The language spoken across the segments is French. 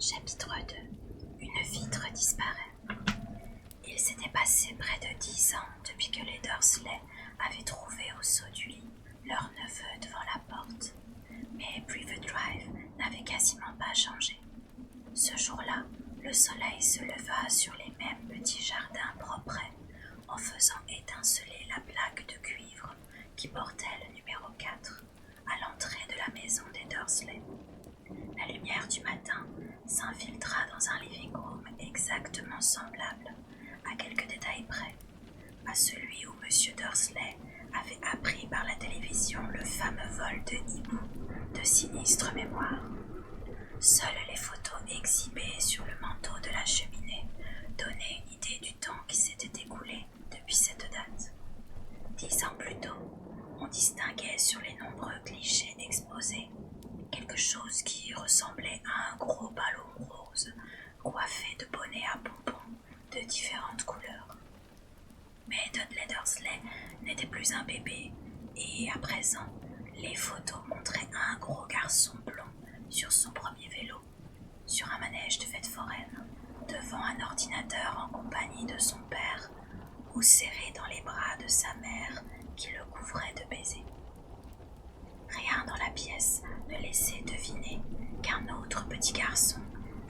Chapitre 2. Une vitre disparaît. Il s'était passé près de 10 ans depuis que les Dursley avaient trouvé au saut du lit leur neveu devant la porte. Mais Privet Drive n'avait quasiment pas changé. Ce jour-là, le soleil se leva sur les mêmes petits jardins propres en faisant étinceler la plaque de cuivre qui portait le numéro 4 à l'entrée de la maison des Dursley. La lumière du matin s'infiltra dans un living room exactement semblable, à quelques détails près, à celui où M. Dursley avait appris par la télévision le fameux vol de hibou de sinistre mémoire. Seules les photos exhibées sur le manteau de la cheminée donnaient une idée du temps qui s'était écoulé depuis cette date. 10 ans plus tôt, on distinguait sur les nombreux clichés exposés quelque chose qui ressemblait à un gros ballon rose coiffé de bonnets à pompons de différentes couleurs. Mais Dudley Dursley n'était plus un bébé et à présent, les photos montraient un gros garçon blond sur son premier vélo, sur un manège de fête foraine, devant un ordinateur en compagnie de son père ou serré dans les bras de sa mère qui le couvrait de baisers. Rien dans la pièce ne laissait deviner qu'un autre petit garçon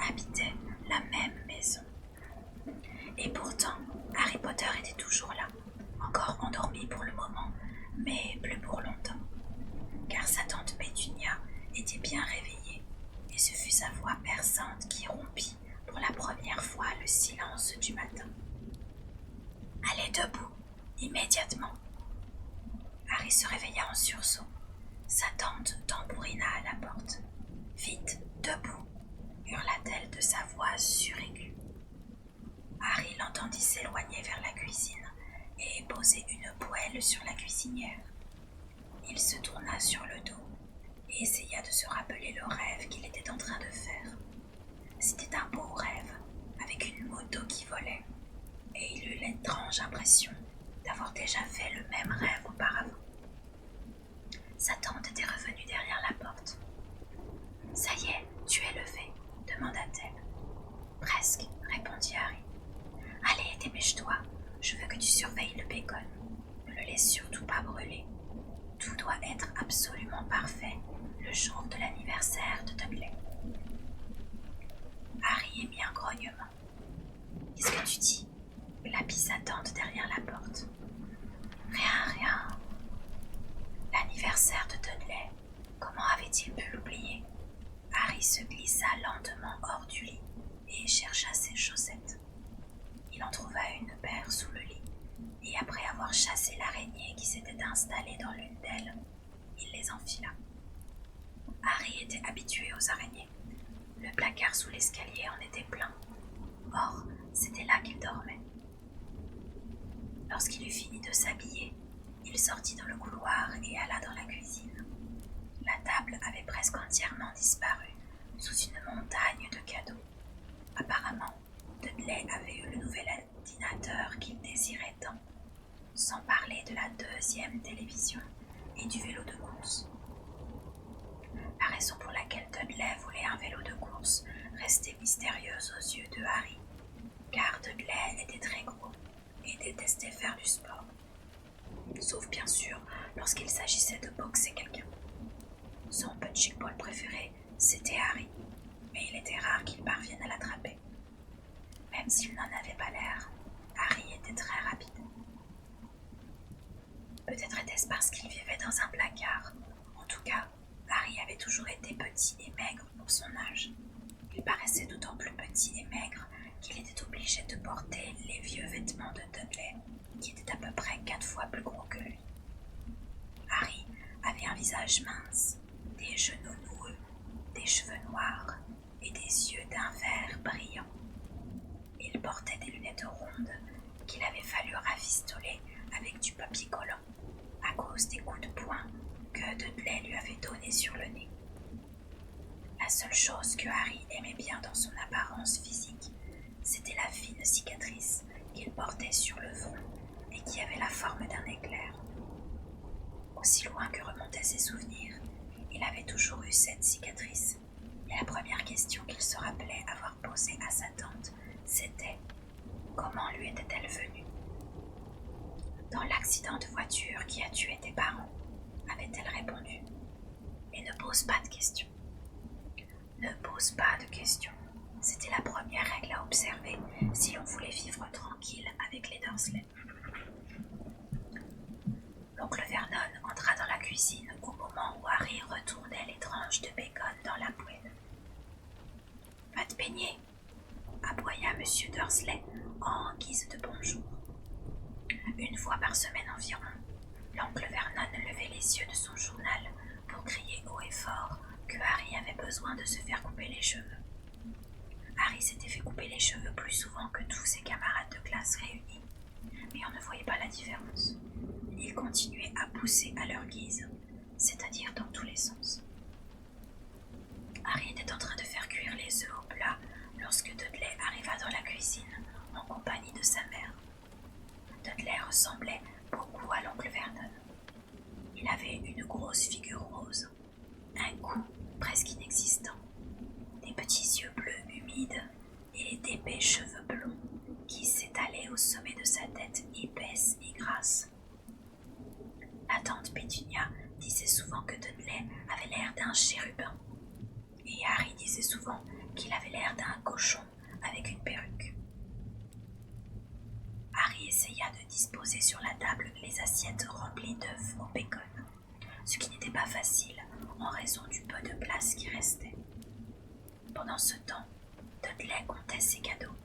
habitait la même maison. Et pourtant, Harry Potter était toujours là, encore endormi pour le moment, mais plus pour longtemps. Car sa tante Pétunia était bien réveillée, et ce fut sa voix perçante qui rompit pour la première fois le silence du matin. « Allez debout, immédiatement !» Harry se réveilla en sursaut. Sa tante tambourina à la porte. « Vite, debout !» hurla-t-elle de sa voix suraiguë. Harry l'entendit s'éloigner vers la cuisine et poser une poêle sur la cuisinière. Il se tourna sur le dos et essaya de se rappeler le rêve qu'il était en train de faire. C'était un beau rêve, avec une moto qui volait, et il eut l'étrange impression d'avoir déjà fait le même rêve auparavant. Sa tante était revenue derrière la porte. « Ça y est, tu es levé ?» demanda-t-elle. « Presque, » répondit Harry. « Allez, dépêche-toi, je veux que tu surveilles le bacon. Ne le laisse surtout pas brûler. Tout doit être absolument parfait le jour de l'anniversaire de Dudley. » Harry émit un grognement. « Qu'est-ce que tu dis ?» glapit sa tante derrière la porte. « Rien. » L'anniversaire de Dudley, comment avait-il pu l'oublier? Harry se glissa lentement hors du lit et chercha ses chaussettes. Il en trouva une paire sous le lit, et après avoir chassé l'araignée qui s'était installée dans l'une d'elles, il les enfila. Harry était habitué aux araignées. Le placard sous l'escalier en était plein. Or, c'était là qu'il dormait. Lorsqu'il eut fini de s'habiller, il sortit dans le couloir et alla dans la cuisine. La table avait presque entièrement disparu sous une montagne de cadeaux. Apparemment, Dudley avait eu le nouvel ordinateur qu'il désirait tant, sans parler de la 2e télévision et du vélo de course. La raison pour laquelle Dudley voulait un vélo de course restait mystérieuse aux yeux de Harry, car Dudley était très gros et détestait faire du sport. Sauf bien sûr lorsqu'il s'agissait de boxer quelqu'un. Son punching ball préféré, c'était Harry, mais il était rare qu'il parvienne à l'attraper. Même s'il n'en avait pas l'air, Harry était très rapide. Peut-être était-ce parce qu'il vivait dans un placard. En tout cas, Harry avait toujours été petit et maigre pour son âge. Il paraissait d'autant plus petit et maigre qu'il était obligé de porter les vieux vêtements de Dudley, qui étaient à peu près 4 fois plus gros que lui. Harry avait un visage mince, des genoux noueux, des cheveux noirs et des yeux d'un vert brillant. Il portait des lunettes rondes qu'il avait fallu rafistoler avec du papier collant à cause des coups de poing que Dudley lui avait donnés sur le nez. La seule chose que Harry aimait bien dans son apparence physique, c'était la fine cicatrice qu'il portait sur le front et qui avait la forme d'un éclair. Aussi loin que remontaient ses souvenirs, il avait toujours eu cette cicatrice, Et la première question qu'il se rappelait avoir posée à sa tante, c'était « Comment lui était-elle venue ?» Dans l'accident de voiture qui a tué tes parents, avait-elle répondu. Et ne pose pas de questions. Ne pose pas de questions. C'était la première règle à observer si l'on voulait vivre tranquille avec les Dursley. L'oncle Vernon entra dans la cuisine au moment où Harry retournait les tranches de bacon dans la poêle. « Va te baigner !» aboya M. Dursley en guise de bonjour. Une fois par semaine environ, l'oncle Vernon levait les yeux de son journal pour crier haut et fort que Harry avait besoin de se faire couper les cheveux. Harry s'était fait couper les cheveux plus souvent que tous ses camarades de classe réunis, mais on ne voyait pas la différence. Ils continuaient à pousser à leur guise, c'est-à-dire dans tous les sens. Harry était en train de faire cuire les œufs au plat lorsque Dudley arriva dans la cuisine en compagnie de sa mère. Dudley ressemblait beaucoup à l'oncle Vernon. Il avait une grosse figure rose, un cou presque inexistant, des petits yeux bleus humides et d'épais cheveux blonds qui s'étalaient au sommet de sa tête épaisse et grasse. La tante Pétunia disait souvent que Dudley avait l'air d'un chérubin, et Harry disait souvent qu'il avait l'air d'un cochon avec une perruque. Harry essaya de disposer sur la table les assiettes remplies d'œufs au bacon, ce qui n'était pas facile en raison du peu de place qui restait. Pendant ce temps, Dudley comptait ses cadeaux.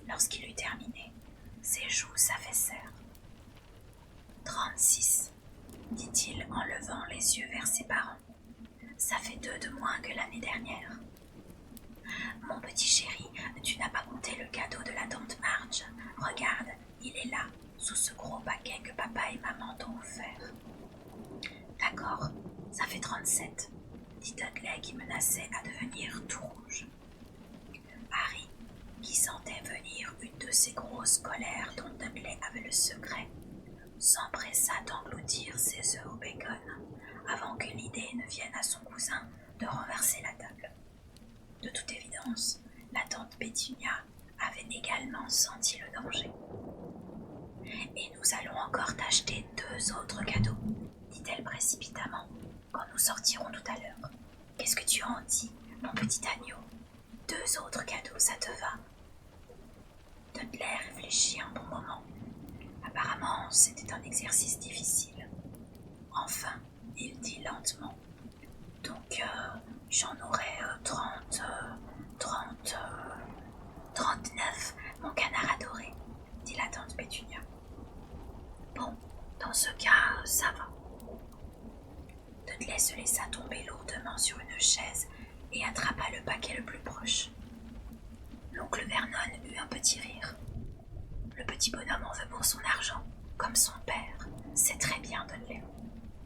Lorsqu'il eut terminé, ses joues s'affaissèrent. 36, dit-il en levant les yeux vers ses parents. Ça fait 2 de moins que l'année dernière. Mon petit chéri, tu n'as pas compté le cadeau de la tante Marge. Regarde, il est là, sous ce gros paquet que papa et maman t'ont offert. D'accord, ça fait 37, dit Dudley qui menaçait à devenir tout rouge. Harry, qui sentait venir une de ces grosses colères dont Dudley avait le secret, s'empressa d'engloutir ses œufs au bacon avant que l'idée ne vienne à son cousin de renverser la table. De toute évidence, la tante Pétunia avait également senti le danger. « Et nous allons encore t'acheter 2 autres cadeaux, dit-elle précipitamment, quand nous sortirons tout à l'heure. Qu'est-ce que tu en dis, mon petit agneau? 2 autres cadeaux, ça te va ?» Dudley réfléchit un bon moment. Apparemment, c'était un exercice difficile. Enfin, il dit lentement. « Donc, j'en aurai 39, mon canard adoré, dit la tante Pétunia. Bon, dans ce cas, ça va. Dudley se laissa tomber lourdement sur une chaise et attrapa le paquet le plus proche. L'oncle Vernon eut un petit rire. Le petit bonhomme en veut pour son argent, comme son père. C'est très bien, Dudley,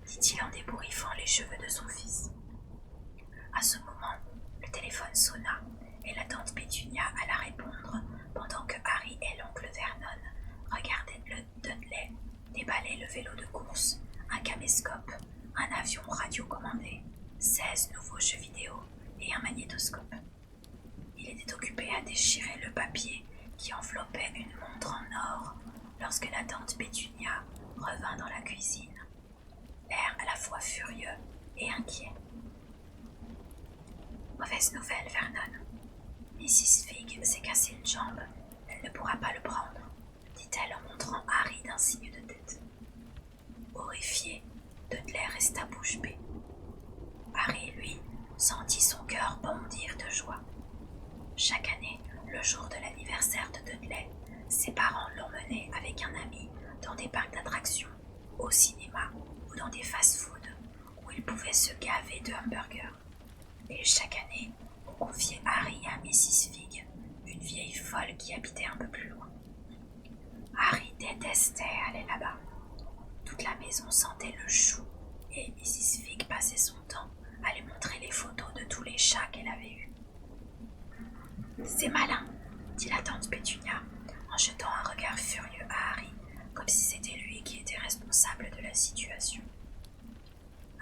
dit-il en débouriffant les cheveux de son fils. À ce moment, le téléphone sonna et la tante Pétunia alla répondre pendant que Harry et l'oncle Vernon regardaient Dudley déballer le vélo de course, un caméscope, un avion radiocommandé, 16 nouveaux jeux vidéo et un magnétoscope. Il était occupé à déchirer le papier qui enveloppait une montre en or lorsque la tante Pétunia revint dans la cuisine, l'air à la fois furieux et inquiet. Mauvaise nouvelle, Vernon. Mrs. Figg s'est cassé une jambe. Elle ne pourra pas le prendre, dit-elle en montrant Harry d'un signe de tête. Horrifié, Dudley resta bouche bée. Harry, lui, sentit son cœur bondir de joie. Chaque année, le jour de l'anniversaire de Dudley, ses parents l'emmenaient avec un ami dans des parcs d'attractions, au cinéma ou dans des fast-foods où il pouvait se gaver de hamburgers. Et chaque année, on confiait Harry à Mrs. Figg, une vieille folle qui habitait un peu plus loin. Harry détestait aller là-bas. Toute la maison sentait le chou et Mrs. Figg passait son temps à lui montrer les photos de tous les chats qu'elle avait eus. « C'est malin, » dit la tante Pétunia en jetant un regard furieux à Harry, comme si c'était lui qui était responsable de la situation.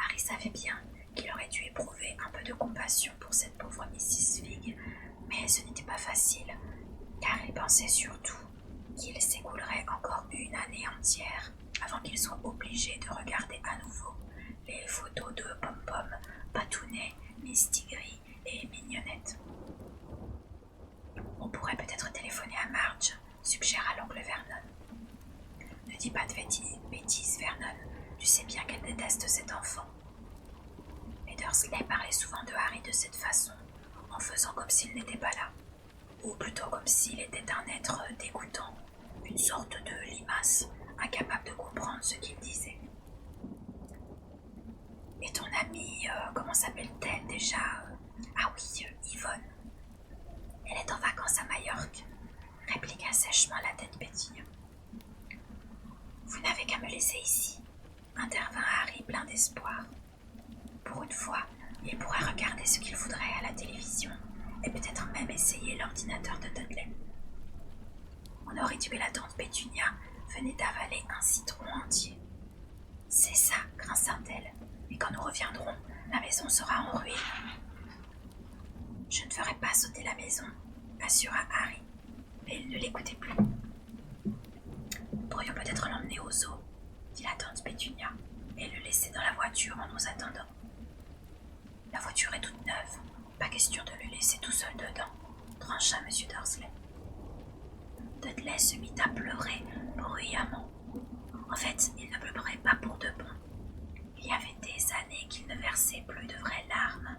Harry savait bien qu'il aurait dû éprouver un peu de compassion pour cette pauvre Mrs. Fig, mais ce n'était pas facile, car il pensait surtout qu'il s'écoulerait encore une année entière avant qu'il soit obligé de regarder à nouveau les photos de Pom-Pom, Patounet, Miss Tigris et Mignonnette. On pourrait peut-être téléphoner à Marge, suggéra l'oncle Vernon. Ne dis pas de bêtises, Vernon, tu sais bien qu'elle déteste cet enfant. Les Dursley parlaient souvent de Harry de cette façon, en faisant comme s'il n'était pas là, ou plutôt comme s'il était un être dégoûtant, une sorte de limace, incapable de comprendre ce qu'il disait. Et ton amie, comment s'appelle-t-elle déjà Ah oui, Yvonne. Elle est en vacances à Majorque, répliqua sèchement la tête Pétille. Vous n'avez qu'à me laisser ici, intervint Harry plein d'espoir. Pour une fois, il pourrait regarder ce qu'il voudrait à la télévision et peut-être même essayer l'ordinateur de Dudley. On aurait dit que la tante Pétunia venait d'avaler un citron entier. C'est ça, grinça-t-elle, et quand nous reviendrons, la maison sera en ruine. Je ne ferai pas sauter la maison, assura Harry, mais il ne l'écoutait plus. Nous pourrions peut-être l'emmener au zoo, dit la tante Pétunia, et le laisser dans la voiture en nous attendant. La voiture est toute neuve, pas question de le laisser tout seul dedans, trancha M. Dursley. Dudley se mit à pleurer bruyamment. En fait, il ne pleurait pas pour de bon. Il y avait des années qu'il ne versait plus de vraies larmes,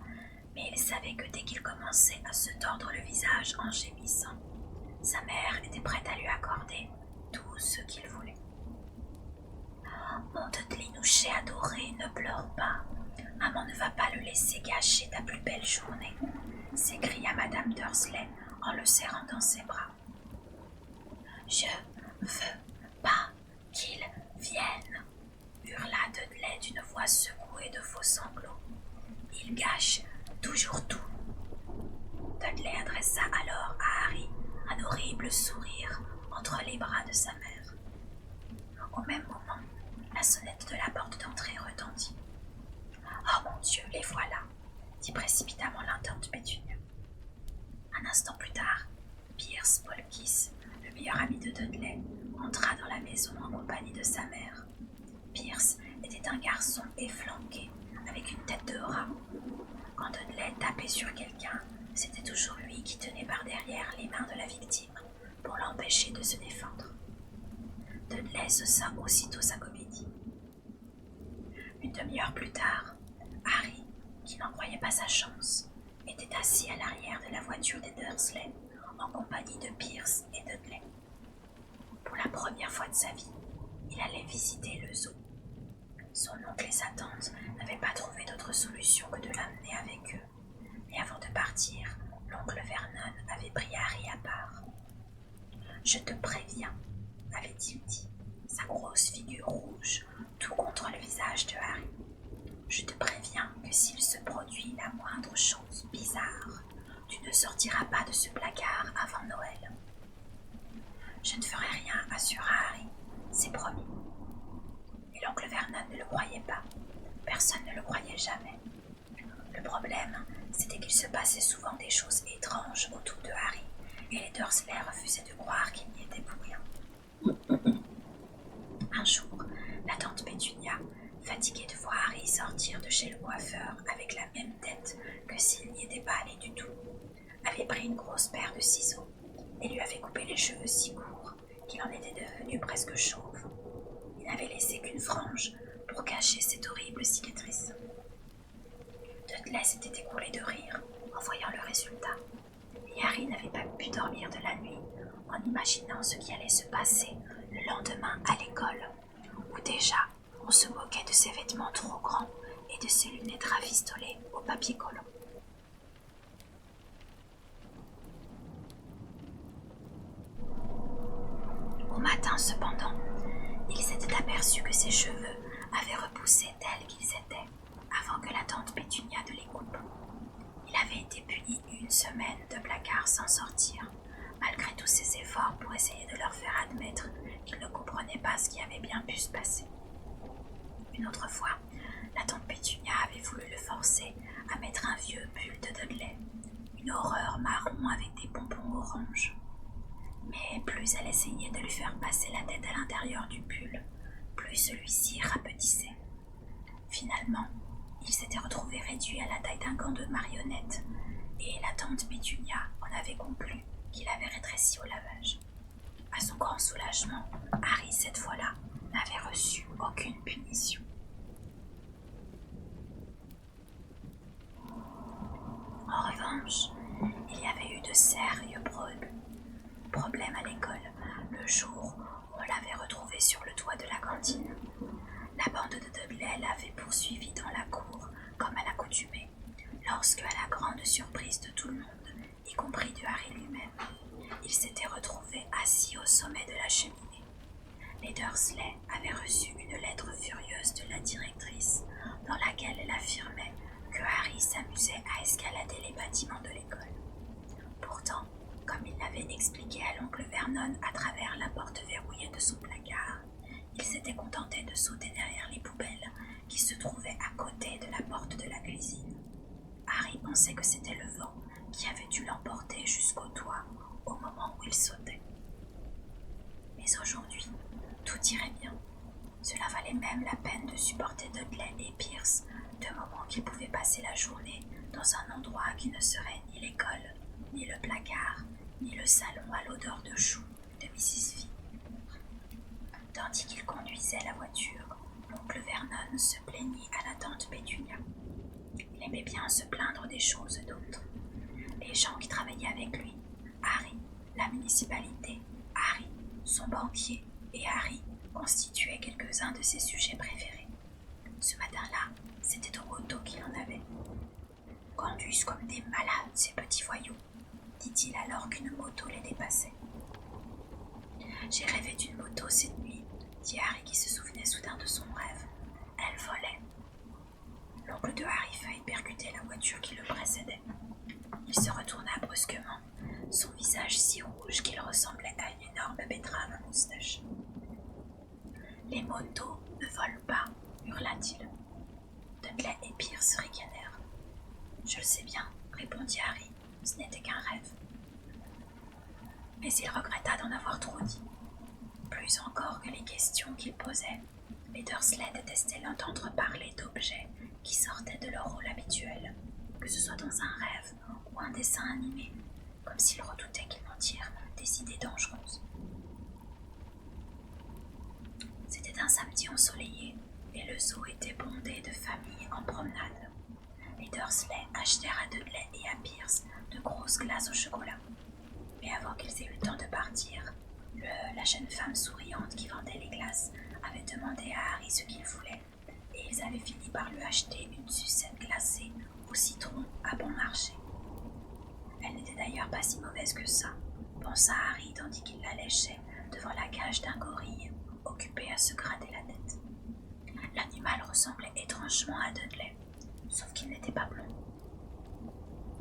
mais il savait que dès qu'il commençait à se tordre le visage en gémissant, sa mère était prête à lui accorder tout ce qu'il voulait. « Mon Dudley-nouché adoré, ne pleure pas. Maman ne va pas le laisser gâcher ta plus belle journée, » s'écria Madame Dursley en le serrant dans ses bras. « Je veux pas qu'il vienne, » hurla Dudley d'une voix secouée de faux sanglots. « Il gâche toujours tout. » Dudley adressa alors à Harry un horrible sourire entre les bras de sa mère. Au même moment, la sonnette de la porte d'entrée retentit. « Oh mon Dieu, les voilà !» dit précipitamment la tante Pétunia. Un instant plus tard, Pierce Polkiss, le meilleur ami de Dudley, entra dans la maison en compagnie de sa mère. Pierce était un garçon efflanqué, avec une tête de rat. Quand Dudley tapait sur quelqu'un, c'était toujours lui qui tenait par derrière les mains de la victime pour l'empêcher de se défendre. Dudley cessa aussitôt sa comédie. Une demi-heure plus tard, Harry, qui n'en croyait pas sa chance, était assis à l'arrière de la voiture des Dursley, en compagnie de Pierce et Dudley. Pour la première fois de sa vie, il allait visiter le zoo. Son oncle et sa tante n'avaient pas trouvé d'autre solution que de l'amener avec eux, mais avant de partir, l'oncle Vernon avait pris Harry à part. « Je te préviens, » avait-il dit, sa grosse figure rouge, tout contre le visage de Harry. « Je te préviens que s'il se produit la moindre chose bizarre, tu ne sortiras pas de ce placard avant Noël. »« Je ne ferai rien, » assura Harry, « c'est promis. » Et l'oncle Vernon ne le croyait pas. Personne ne le croyait jamais. Le problème, c'était qu'il se passait souvent des choses étranges autour de Harry, et les Dursley refusaient de croire qu'il n'y était pour rien. Un jour, la tante Pétunia, fatiguée de voir Harry sortir de chez le coiffeur avec la même tête que s'il n'y était pas allé du tout, avait pris une grosse paire de ciseaux et lui avait coupé les cheveux si courts qu'il en était devenu presque chauve. Il n'avait laissé qu'une frange pour cacher cette horrible cicatrice. Dudley s'était écoulé de rire en voyant le résultat, et Harry n'avait pas pu dormir de la nuit en imaginant ce qui allait se passer le lendemain à l'école, où déjà on se moquait de ses vêtements trop grands et de ses lunettes rafistolées au papier collant. Au matin cependant, il s'était aperçu que ses cheveux avaient repoussé tels qu'ils étaient avant que la tante Pétunia ne les coupe. Il avait été puni une semaine de placard sans sortir, malgré tous ses efforts pour essayer de leur faire admettre qu'il ne comprenait pas ce qui avait bien pu se passer. Une autre fois, la tante Pétunia avait voulu le forcer à mettre un vieux pull de Dudley, une horreur marron avec des pompons orange. Mais plus elle essayait de lui faire passer la tête à l'intérieur du pull, plus celui-ci rapetissait. Finalement, il s'était retrouvé réduit à la taille d'un gant de marionnette, et la tante Pétunia en avait conclu qu'il avait rétréci au lavage. À son grand soulagement, Harry, cette fois-là, n'avait reçu aucune punition. En revanche, il y avait eu de sérieux problèmes à l'école le jour où on l'avait retrouvé sur le toit de la cantine. La bande de Dudley l'avait poursuivi dans la cour comme à l'accoutumée, lorsque, à la grande surprise de tout le monde, y compris de Harry lui-même, il s'était retrouvé assis au sommet de la cheminée. Les Dursley avaient reçu une lettre furieuse de la directrice dans laquelle elle affirmait que Harry s'amusait à escalader les bâtiments de l'école. Pourtant, comme il l'avait expliqué à l'oncle Vernon à travers la porte verrouillée de son placard, il s'était contenté de sauter derrière les poubelles qui se trouvaient à côté de la porte de la cuisine. Harry pensait que c'était le vent qui avait dû l'emporter jusqu'au toit au moment où il sautait. Mais aujourd'hui, tout irait bien. Cela valait même la peine de supporter Dudley et Pierce, de moment qu'ils pouvaient passer la journée dans un endroit qui ne serait ni l'école, ni le placard, ni le salon à l'odeur de choux de Mrs. V. Tandis qu'il conduisait la voiture, l'oncle Vernon se plaignit à la tante Pétunia. Il aimait bien se plaindre des choses d'autres. Les gens qui travaillaient avec lui, Harry, la municipalité, Harry, son banquier et Harry constituaient quelques-uns de ses sujets préférés. Ce matin-là, c'était au moto qu'il en avait. « Conduisent comme des malades, ces petits voyous », dit-il alors qu'une moto les dépassait. « J'ai rêvé d'une moto cette nuit », dit Harry qui se souvenait soudain de son rêve. « Elle volait. » L'oncle de Harry faillit percuter la voiture qui le précédait. Il se retourna brusquement, son visage si rouge qu'il ressemblait à une énorme betterave à moustache. « Les motos ne volent pas, hurla-t-il. Dudley et Pierce ricanèrent. « Je le sais bien, répondit Harry, ce n'était qu'un rêve. » Mais il regretta d'en avoir trop dit. Plus encore que les questions qu'il posait, les Dursley détestaient l'entendre parler d'objets qui sortaient de leur rôle habituel, que ce soit dans un rêve ou un dessin animé, comme s'ils redoutaient qu'ils n'en tirent des idées dangereuses. C'était un samedi ensoleillé et le zoo était bondé de familles en promenade. Les Dursley achetèrent à Dudley et à Pierce de grosses glaces au chocolat. Mais avant qu'ils aient eu le temps de partir, la jeune femme souriante qui vendait les glaces avait demandé à Harry ce qu'il voulait, et ils avaient fini par lui acheter une sucette glacée au citron à bon marché. Elle n'était d'ailleurs pas si mauvaise que ça, pensa Harry tandis qu'il la léchait devant la cage d'un gorille occupé à se gratter la tête. L'animal ressemblait étrangement à Dudley, sauf qu'il n'était pas blond.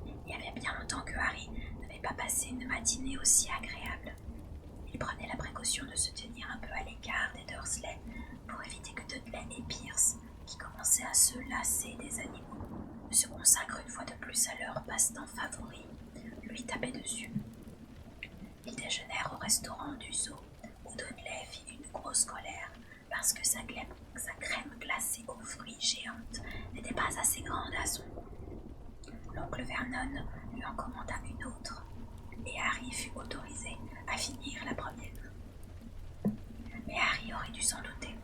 Il y avait bien longtemps que Harry n'avait pas passé une matinée aussi agréable. Il prenait la précaution de se tenir un peu à l'écart des Dursley pour éviter que Dudley et Pierce, qui commençaient à se lasser des animaux, ne se consacrent une fois de plus à leur passe-temps favori, lui taper dessus. Ils déjeunèrent au restaurant du zoo, où Dudley fit une grosse colère parce que sa crème glacée aux fruits géante n'était pas assez grande à son goût. L'oncle Vernon lui en commanda une autre, et Harry fut autorisé à finir la première. Mais Harry aurait dû s'en douter.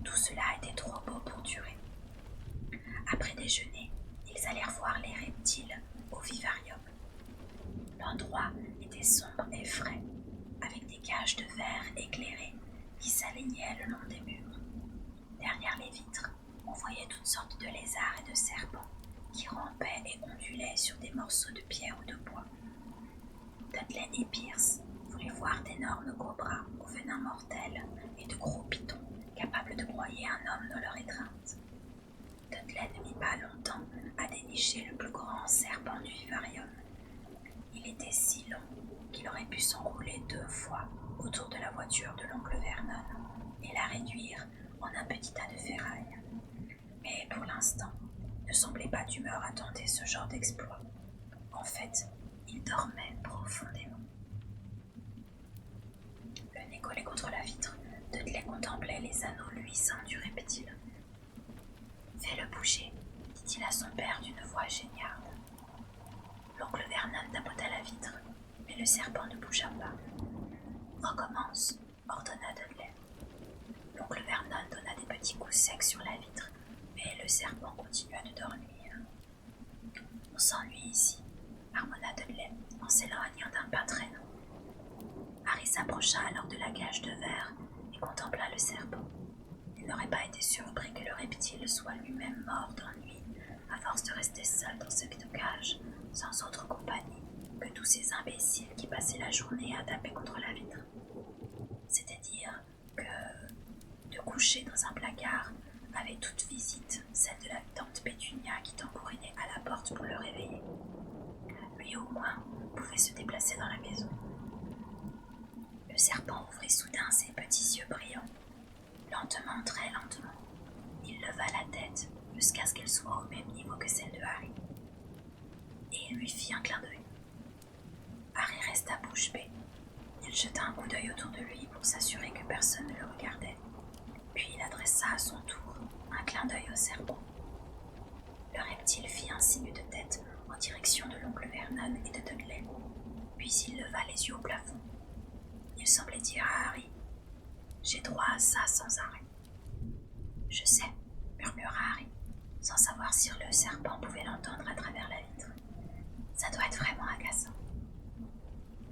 Tout cela était trop beau pour durer. Après déjeuner, ils allèrent voir les reptiles au vivarium. L'endroit était sombre et frais, avec des cages de verre éclairées qui s'alignaient le long des murs. Derrière les vitres, on voyait toutes sortes de lézards et de serpents qui rampaient et ondulaient sur des morceaux de pierre ou de bois. Dudley et Pierce voulaient voir d'énormes cobras au venin mortel et de gros pythons capables de broyer un homme dans leur étreinte. Dudley ne mit pas longtemps à dénicher le plus grand serpent du vivarium. Il était si long qu'il aurait pu s'enrouler 2 fois autour de la voiture de l'oncle Vernon et la réduire en un petit tas de ferraille. Mais pour l'instant, ne semblait pas d'humeur à tenter ce genre d'exploit. En fait, il dormait profondément. Le nez collé contre la vitre, Dudley contemplait les anneaux luisants du reptile. « Fais-le bouger, » dit-il à son père d'une voix géniale. L'oncle Vernon tapota la vitre, mais le serpent ne bougea pas. « Recommence, » ordonna Dudley. L'oncle Vernon donna des petits coups secs sur la vitre, mais le serpent continua de dormir. « On s'ennuie ici, » marmonna Dudley en s'éloignant d'un pas traînant. Harry s'approcha alors de la cage de verre et contempla le serpent. Il n'aurait pas été surpris que le reptile soit lui-même mort d'ennui à force de rester seul dans cette cage, sans autre compagnie que tous ces imbéciles qui passaient la journée à taper contre la vitre. C'était dire que, de coucher dans un placard, avait toute visite celle de la tante Pétunia qui tambourinait à la porte pour le réveiller. Lui au moins pouvait se déplacer dans la maison. Le serpent ouvrit soudain ses petits yeux brillants. Lentement, très lentement, il leva la tête jusqu'à ce qu'elle soit au même niveau que celle de Harry. Et il lui fit un clin d'œil. Harry resta bouche bée. Il jeta un coup d'œil autour de lui pour s'assurer que personne ne le regardait. Puis il adressa à son tour un clin d'œil au serpent. Le reptile fit un signe de tête en direction de l'oncle Vernon et de Dudley. Puis il leva les yeux au plafond. Il semblait dire à Harry « J'ai droit à ça sans arrêt. »« Je sais, » murmura Harry, sans savoir si le serpent pouvait l'entendre à travers la vitre. « Ça doit être vraiment agaçant. »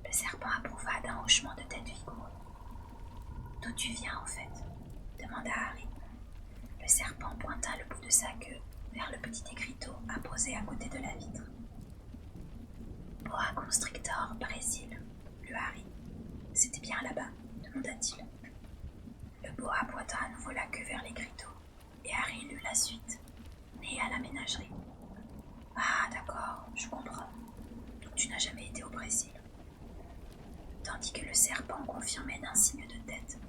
Le serpent approuva d'un hochement de tête vigoureux. « D'où tu viens, en fait ?» demanda Harry. Le serpent pointa le bout de sa queue vers le petit écriteau apposé à côté de la vitre. « Boa constrictor, Brésil, » lut Harry. « C'était bien là-bas, demanda-t-il. Le boa pointa à nouveau la queue vers l'écriteau, et Harry lut la suite. Né à la ménagerie. Ah, d'accord, je comprends. Donc tu n'as jamais été au Brésil. Tandis que le serpent confirmait d'un signe de tête,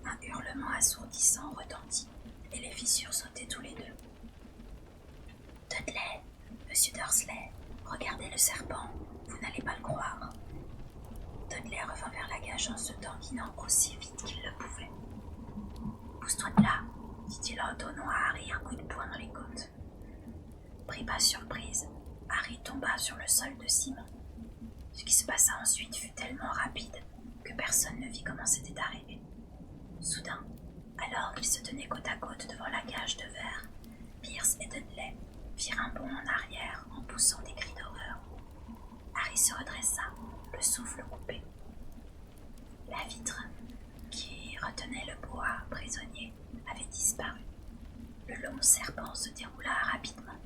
un hurlement assourdissant retentit, et les fit sursauter tous les deux. Dudley, monsieur Dursley, regardez le serpent, vous n'allez pas le croire. Dudley revint vers la cage en se dandinant aussi vite qu'il le pouvait. Pousse-toi de là, dit-il en donnant à Harry un coup de poing dans les côtes. Pris par surprise, Harry tomba sur le sol de ciment. Ce qui se passa ensuite fut tellement rapide que personne ne vit comment c'était arrivé. Soudain, alors qu'ils se tenaient côte à côte devant la cage de verre, Pierce et Dudley firent un bond en arrière en poussant des cris d'horreur. Harry se redressa, le souffle coupé. La vitre, qui retenait le boa prisonnier, avait disparu. Le long serpent se déroula rapidement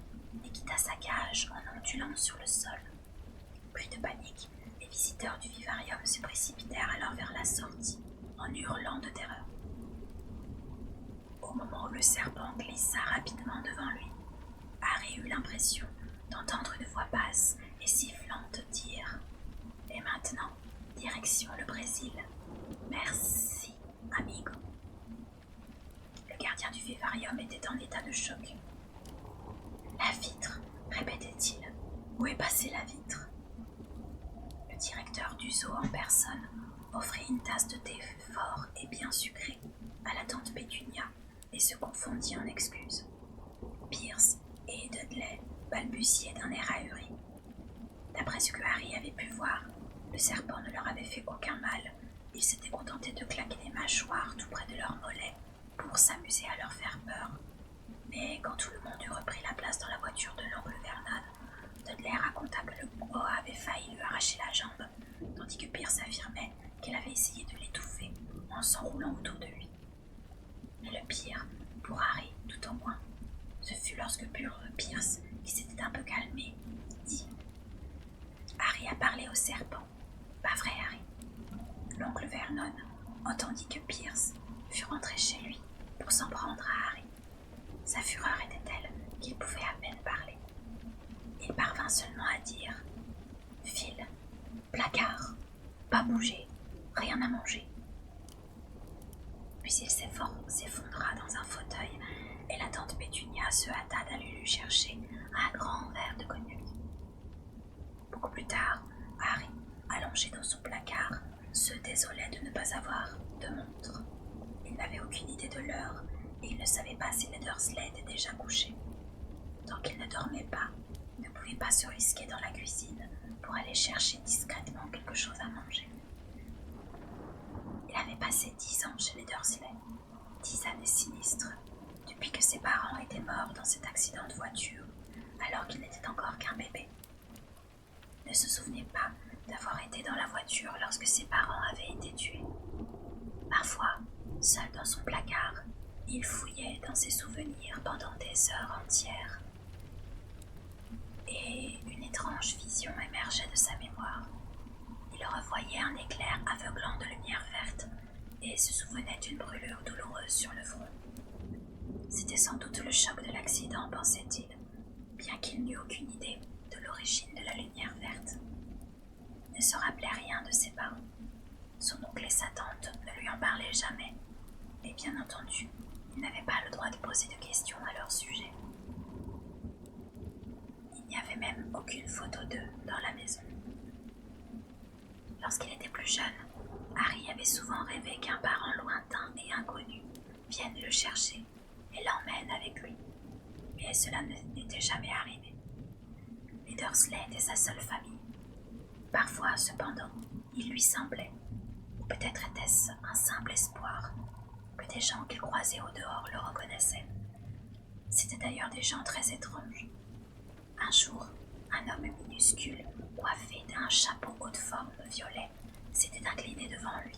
et quitta sa cage en ondulant sur le sol. Pris de panique, les visiteurs du vivarium se précipitèrent alors vers la sortie, en hurlant de terreur. Au moment où le serpent glissa rapidement devant lui, Harry eut l'impression d'entendre une voix basse et sifflante dire « Et maintenant, direction le Brésil. Merci, amigo. » Le gardien du vivarium était en état de choc. « La vitre, répétait-il. Où est passée la vitre ?» Le directeur du zoo en personne offrit une tasse de thé fort et bien sucré à la tante Pétunia et se confondit en excuses. Pierce et Dudley balbutiaient d'un air ahuri. D'après ce que Harry avait pu voir, le serpent ne leur avait fait aucun mal. Ils s'étaient contentés de claquer des mâchoires tout près de leurs mollets pour s'amuser à leur faire peur. Mais quand tout le monde eut repris la place dans la voiture de l'oncle Vernon, Dudley raconta que le boa avait failli lui arracher la jambe, tandis que Pierce affirmait qu'elle avait essayé de l'étouffer en s'enroulant autour de lui. Mais le pire, pour Harry tout au moins, ce fut lorsque Pierce, qui s'était un peu calmé, dit « Harry a parlé au serpent. Pas vrai, Harry ?» L'oncle Vernon entendit que Pierce fut rentré chez lui pour s'en prendre à Harry. Sa fureur était telle qu'il pouvait à peine parler. Il parvint seulement à dire « File, placard, pas bouger, rien à manger. » Puis il s'effondra dans un fauteuil et la tante Pétunia se hâta d'aller lui chercher un grand verre de cognac. Beaucoup plus tard, Harry, allongé dans son placard, se désolait de ne pas avoir de montre. Il n'avait aucune idée de l'heure et il ne savait pas si les Dursley étaient déjà couchés. Tant qu'il ne dormait pas, il ne pouvait pas se risquer dans la cuisine pour aller chercher discrètement quelque chose à manger. Il avait passé 10 ans chez les Dursley, 10 années sinistres, depuis que ses parents étaient morts dans cet accident de voiture, alors qu'il n'était encore qu'un bébé. Il ne se souvenait pas d'avoir été dans la voiture lorsque ses parents avaient été tués. Parfois, seul dans son placard, il fouillait dans ses souvenirs pendant des heures entières. Et une étrange vision émergeait de sa mémoire. Il revoyait un éclair aveuglant de lumière verte et se souvenait d'une brûlure douloureuse sur le front. C'était sans doute le choc de l'accident, pensait-il, bien qu'il n'eût aucune idée de l'origine de la lumière verte. Il ne se rappelait rien de ses parents. Son oncle et sa tante ne lui en parlaient jamais, et bien entendu, il n'avait pas le droit de poser de questions à leur sujet. Il n'y avait même aucune photo d'eux dans la maison. Lorsqu'il était plus jeune, Harry avait souvent rêvé qu'un parent lointain et inconnu vienne le chercher et l'emmène avec lui, mais cela n'était jamais arrivé. Les Dursley étaient sa seule famille. Parfois, cependant, il lui semblait, ou peut-être était-ce un simple espoir, que des gens qu'il croisait au dehors le reconnaissaient. C'étaient d'ailleurs des gens très étranges. Un jour, un homme minuscule, coiffé d'un chapeau haut de forme violet, s'était incliné devant lui,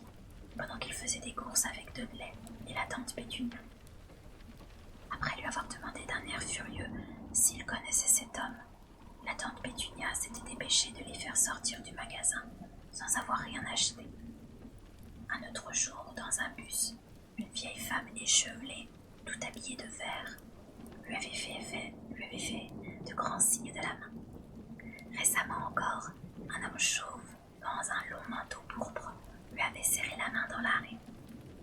pendant qu'il faisait des courses avec Dudley et la tante Pétunia. Après lui avoir demandé d'un air furieux s'il connaissait cet homme, la tante Pétunia s'était dépêchée de les faire sortir du magasin sans avoir rien acheté. Un autre jour, dans un bus, une vieille femme échevelée, tout habillée de vert, lui avait fait de grands signes de la main. Récemment encore, un homme chauve, dans un long manteau pourpre, lui avait serré la main dans l'arrêt,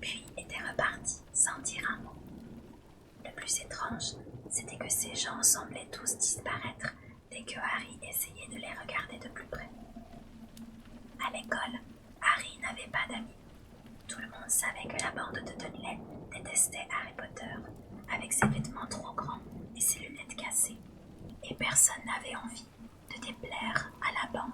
puis était reparti sans dire un mot. Le plus étrange, c'était que ces gens semblaient tous disparaître dès que Harry essayait de les regarder de plus près. À l'école, Harry n'avait pas d'amis. Tout le monde savait que la bande de Dudley détestait Harry Potter, avec ses vêtements trop grands et ses lunettes cassées, et personne n'avait envie de déplaire à la bande